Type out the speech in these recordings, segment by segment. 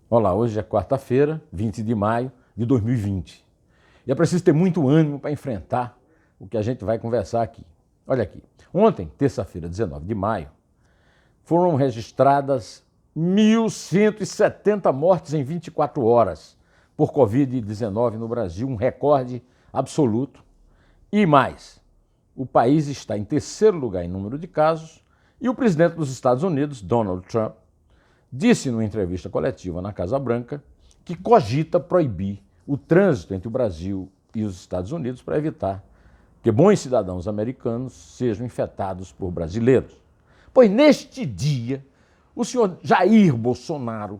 Olá, hoje é quarta-feira, 20 de maio de 2020. E é preciso ter muito ânimo para enfrentar o que a gente vai conversar aqui. Olha aqui, ontem, terça-feira, 19 de maio, foram registradas 1.170 mortes em 24 horas por Covid-19 no Brasil, um recorde absoluto. E mais, o país está em terceiro lugar em número de casos e o presidente dos Estados Unidos, Donald Trump, disse numa entrevista coletiva na Casa Branca que cogita proibir o trânsito entre o Brasil e os Estados Unidos para evitar que bons cidadãos americanos sejam infectados por brasileiros. Pois neste dia, o senhor Jair Bolsonaro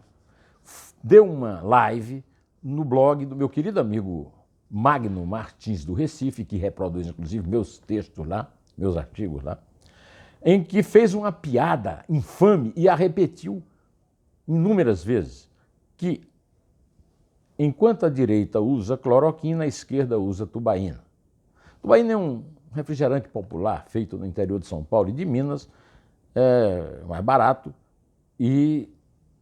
deu uma live no blog do meu querido amigo Magno Martins do Recife, que reproduz inclusive meus textos lá, meus artigos lá, em que fez uma piada infame e a repetiu inúmeras vezes, que enquanto a direita usa cloroquina, a esquerda usa tubaína. Tubaína é um refrigerante popular feito no interior de São Paulo e de Minas, é mais barato e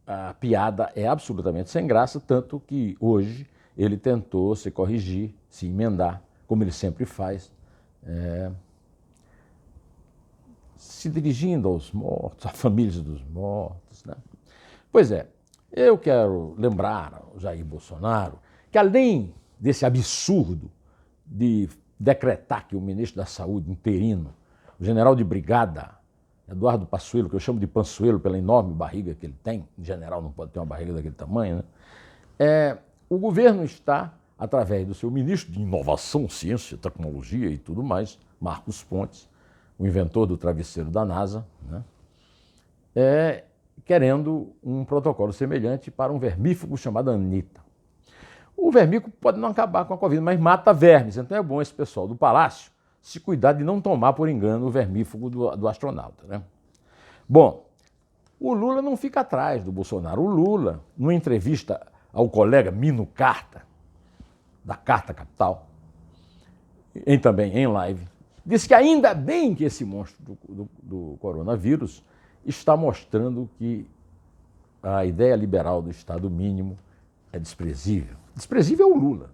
a piada é absolutamente sem graça, tanto que hoje ele tentou se corrigir, se emendar, como ele sempre faz, se dirigindo aos mortos, às famílias dos mortos, né? Pois é, eu quero lembrar ao Jair Bolsonaro que, além desse absurdo de decretar que o ministro da Saúde interino, o general de brigada, Eduardo Pazuello, que eu chamo de Panzuelo pela enorme barriga que ele tem, em general não pode ter uma barriga daquele tamanho, né? O governo está, através do seu ministro de Inovação, Ciência, Tecnologia e tudo mais, Marcos Pontes, o inventor do travesseiro da NASA, né? Querendo um protocolo semelhante para um vermífugo chamado Anitta. O vermífugo pode não acabar com a Covid, mas mata vermes, então é bom esse pessoal do Palácio se cuidar de não tomar por engano o vermífugo do astronauta, né? Bom, o Lula não fica atrás do Bolsonaro. O Lula, numa entrevista ao colega Mino Carta, da Carta Capital, também em live, disse que ainda bem que esse monstro do coronavírus está mostrando que a ideia liberal do Estado mínimo é desprezível. Desprezível é o Lula.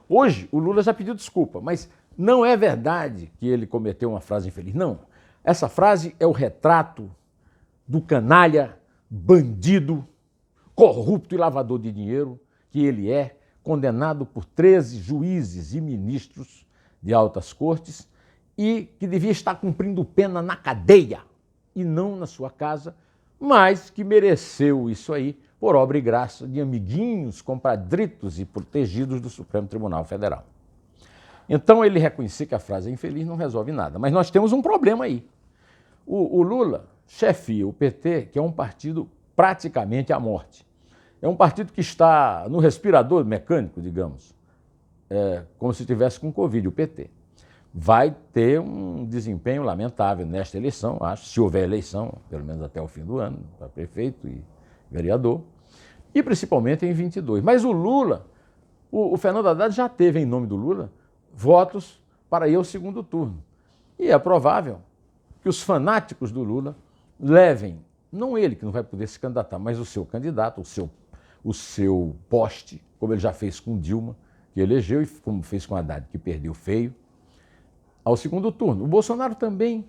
Hoje, o Lula já pediu desculpa, mas não é verdade que ele cometeu uma frase infeliz. Não. Essa frase é o retrato do canalha, bandido, corrupto e lavador de dinheiro que ele é, condenado por 13 juízes e ministros de altas cortes e que devia estar cumprindo pena na cadeia e não na sua casa, mas que mereceu isso aí por obra e graça de amiguinhos, compadritos e protegidos do Supremo Tribunal Federal. Então ele reconhecer que a frase é infeliz não resolve nada, mas nós temos um problema aí. O Lula chefia o PT, que é um partido praticamente à morte. É um partido que está no respirador mecânico, digamos, como se estivesse com Covid, o PT. Vai ter um desempenho lamentável nesta eleição, acho, se houver eleição, pelo menos até o fim do ano, para prefeito e vereador, e principalmente em 22. Mas o Lula, o Fernando Haddad já teve, em nome do Lula, votos para ir ao segundo turno. E é provável que os fanáticos do Lula levem, não ele que não vai poder se candidatar, mas o seu candidato, o seu poste, como ele já fez com Dilma, que elegeu, e como fez com Haddad, que perdeu feio, ao segundo turno. O Bolsonaro também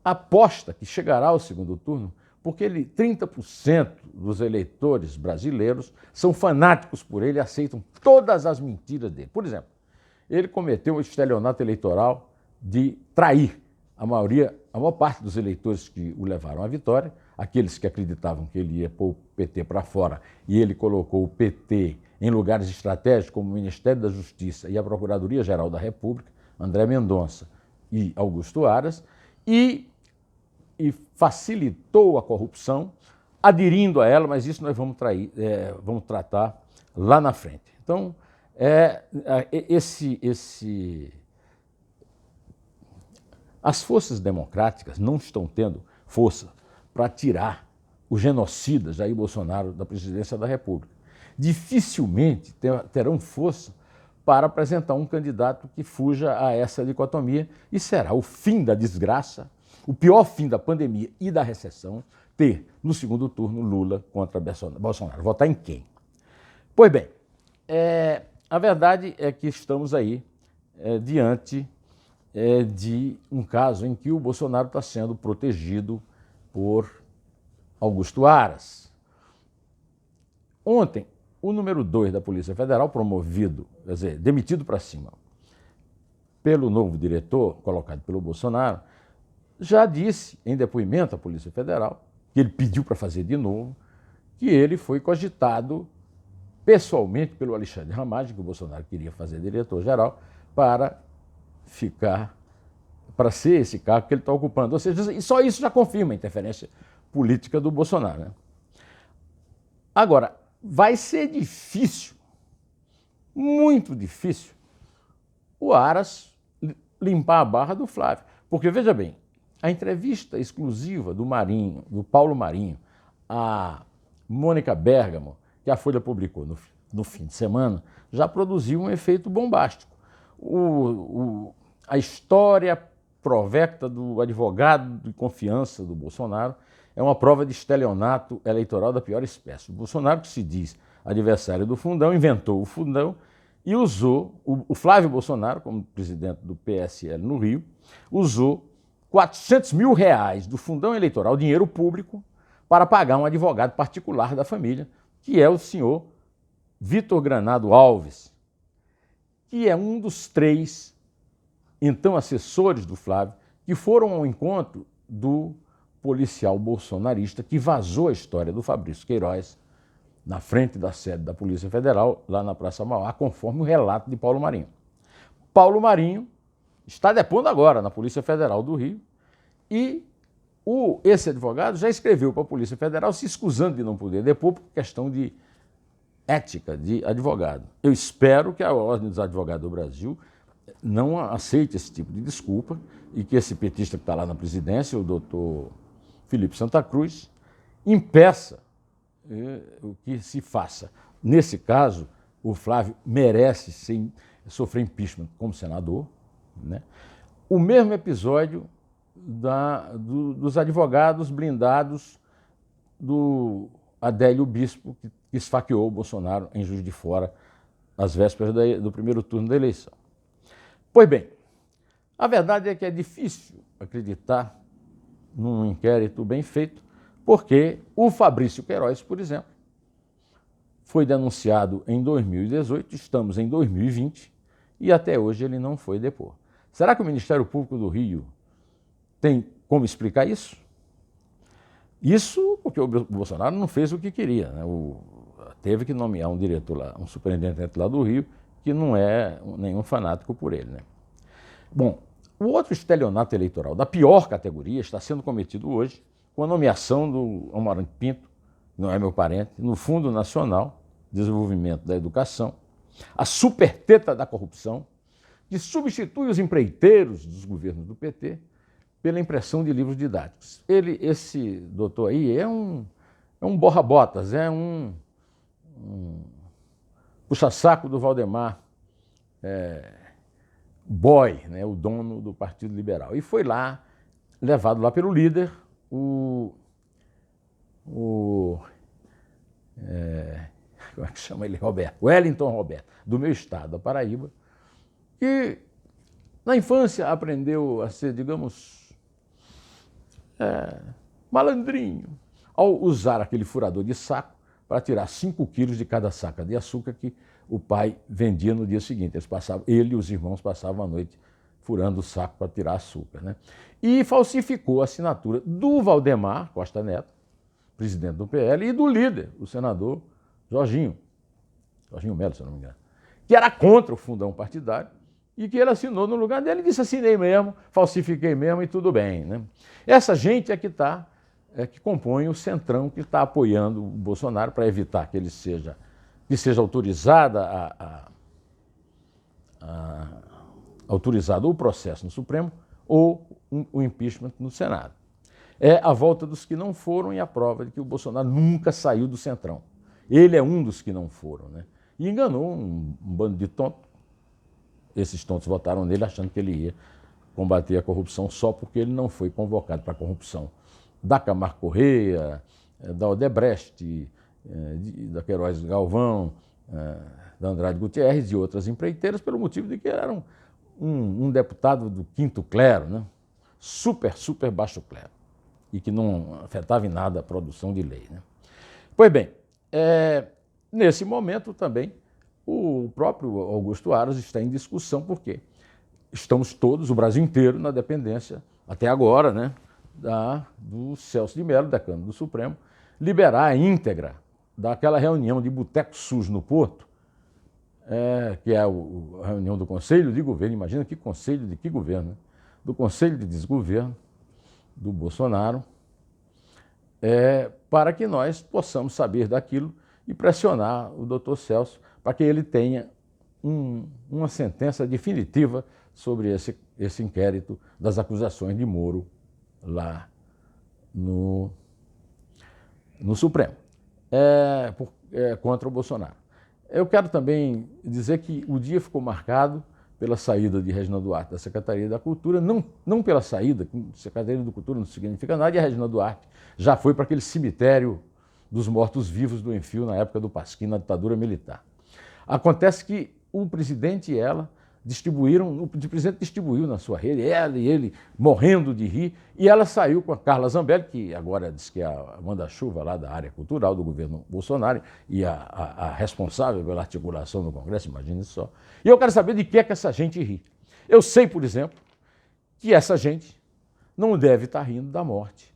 aposta que chegará ao segundo turno, porque 30% dos eleitores brasileiros são fanáticos por ele e aceitam todas as mentiras dele. Por exemplo, ele cometeu o estelionato eleitoral de trair a maior parte dos eleitores que o levaram à vitória, aqueles que acreditavam que ele ia pôr o PT para fora, e ele colocou o PT em lugares estratégicos como o Ministério da Justiça e a Procuradoria-Geral da República, André Mendonça e Augusto Aras, e facilitou a corrupção, aderindo a ela, mas isso nós vamos tratar lá na frente. Então, as forças democráticas não estão tendo força para tirar o genocida Jair Bolsonaro da presidência da República. Dificilmente terão força para apresentar um candidato que fuja a essa dicotomia, e será o fim da desgraça, o pior fim da pandemia e da recessão, ter, no segundo turno, Lula contra Bolsonaro. Votar em quem? Pois bem, a verdade é que estamos aí diante de um caso em que o Bolsonaro está sendo protegido por Augusto Aras. Ontem, o número 2 da Polícia Federal, promovido, quer dizer, demitido para cima pelo novo diretor, colocado pelo Bolsonaro, já disse em depoimento à Polícia Federal, que ele pediu para fazer de novo, que ele foi cogitado pessoalmente pelo Alexandre Ramagem, que o Bolsonaro queria fazer diretor-geral, para ser esse cargo que ele está ocupando. Ou seja, só isso já confirma a interferência política do Bolsonaro, né? Agora, vai ser difícil, muito difícil, o Aras limpar a barra do Flávio. Porque, veja bem, a entrevista exclusiva do Marinho, do Paulo Marinho, a Mônica Bergamo, que a Folha publicou no fim de semana, já produziu um efeito bombástico. A história provecta do advogado de confiança do Bolsonaro é uma prova de estelionato eleitoral da pior espécie. O Bolsonaro, que se diz adversário do fundão, inventou o fundão e usou, o Flávio Bolsonaro, como presidente do PSL no Rio, usou R$400 mil do fundão eleitoral, dinheiro público, para pagar um advogado particular da família, que é o senhor Vitor Granado Alves, que é um dos 3, então, assessores do Flávio, que foram ao encontro do policial bolsonarista que vazou a história do Fabrício Queiroz na frente da sede da Polícia Federal, lá na Praça Mauá, conforme o relato de Paulo Marinho. Paulo Marinho está depondo agora na Polícia Federal do Rio e esse advogado já escreveu para a Polícia Federal se escusando de não poder depor por questão de ética de advogado. Eu espero que a Ordem dos Advogados do Brasil não aceite esse tipo de desculpa e que esse petista que está lá na presidência, o doutor Felipe Santa Cruz, impeça o que se faça. Nesse caso, o Flávio merece sofrer impeachment como senador, né? O mesmo episódio dos advogados blindados do Adélio Bispo, que esfaqueou o Bolsonaro em Juiz de Fora, às vésperas do primeiro turno da eleição. Pois bem, a verdade é que é difícil acreditar num inquérito bem feito, porque o Fabrício Queiroz, por exemplo, foi denunciado em 2018, estamos em 2020 e até hoje ele não foi depor. Será que o Ministério Público do Rio tem como explicar isso? Isso porque o Bolsonaro não fez o que queria, né? Teve que nomear um diretor lá, um superintendente lá do Rio, que não é nenhum fanático por ele, né? Bom, o outro estelionato eleitoral da pior categoria está sendo cometido hoje com a nomeação do Amarante Pinto, que não é meu parente, no Fundo Nacional de Desenvolvimento da Educação, a superteta da corrupção, que substitui os empreiteiros dos governos do PT pela impressão de livros didáticos. Esse doutor aí é um borra-botas, é um puxa-saco do Valdemar Boy, né, o dono do Partido Liberal. E foi lá, levado lá pelo líder, como é que chama ele? Wellington Roberto, do meu estado, da Paraíba, que na infância aprendeu a ser, digamos, malandrinho, ao usar aquele furador de saco para tirar 5 quilos de cada saca de açúcar que o pai vendia no dia seguinte. Ele e os irmãos passavam a noite furando o saco para tirar açúcar, né? E falsificou a assinatura do Valdemar Costa Neto, presidente do PL, e do líder, o senador Jorginho Melo, se eu não me engano, que era contra o fundão partidário e que ele assinou no lugar dele e disse: assinei mesmo, falsifiquei mesmo e tudo bem, né? Essa gente é que compõe o centrão que está apoiando o Bolsonaro para evitar que ele seja autorizada autorizado o processo no Supremo ou o impeachment no Senado. É a volta dos que não foram e a prova de que o Bolsonaro nunca saiu do centrão. Ele é um dos que não foram, né? E enganou um bando de tontos. Esses tontos votaram nele achando que ele ia combater a corrupção só porque ele não foi convocado para a corrupção da Camargo Corrêa, da Odebrecht, da Queiroz Galvão, da Andrade Gutierrez e outras empreiteiras, pelo motivo de que eram um deputado do quinto clero, né? Super baixo clero, e que não afetava em nada a produção de lei, né? Pois bem, nesse momento também o próprio Augusto Aras está em discussão, porque estamos todos, o Brasil inteiro, na dependência, até agora, né, do Celso de Mello, decano do Supremo, liberar a íntegra daquela reunião de boteco sujo no Porto, que é a reunião do Conselho de Governo. Imagina que conselho de que governo, né? Do Conselho de Desgoverno do Bolsonaro, para que nós possamos saber daquilo e pressionar o doutor Celso para que ele tenha uma sentença definitiva sobre esse inquérito das acusações de Moro lá no Supremo, contra o Bolsonaro. Eu quero também dizer que o dia ficou marcado pela saída de Regina Duarte da Secretaria da Cultura, não pela saída, Secretaria da Cultura não significa nada, e a Regina Duarte já foi para aquele cemitério dos mortos-vivos do Enfio na época do Pasquim, na ditadura militar. Acontece que o presidente e ela o presidente distribuiu na sua rede, ela e ele morrendo de rir, e ela saiu com a Carla Zambelli, que agora diz que é a manda-chuva lá da área cultural do governo Bolsonaro e a responsável pela articulação do Congresso, imagine só. E eu quero saber de que essa gente ri. Eu sei, por exemplo, que essa gente não deve estar rindo da morte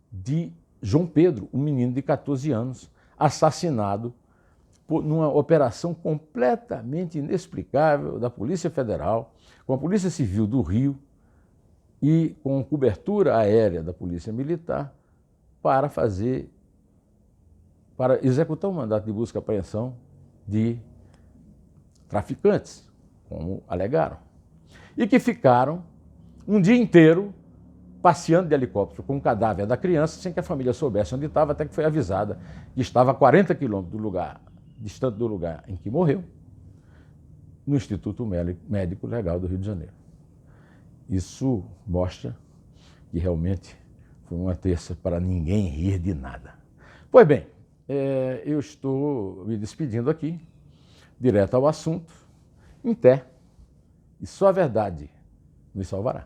de João Pedro, um menino de 14 anos, assassinado numa operação completamente inexplicável da Polícia Federal, com a Polícia Civil do Rio e com cobertura aérea da Polícia Militar para executar um mandato de busca e apreensão de traficantes, como alegaram, e que ficaram um dia inteiro passeando de helicóptero com o cadáver da criança sem que a família soubesse onde estava, até que foi avisada que estava a 40 quilômetros do lugar, distante do lugar em que morreu, no Instituto Médico Legal do Rio de Janeiro. Isso mostra que realmente foi uma terça para ninguém rir de nada. Pois bem, eu estou me despedindo aqui, direto ao assunto, em pé, e só a verdade nos salvará.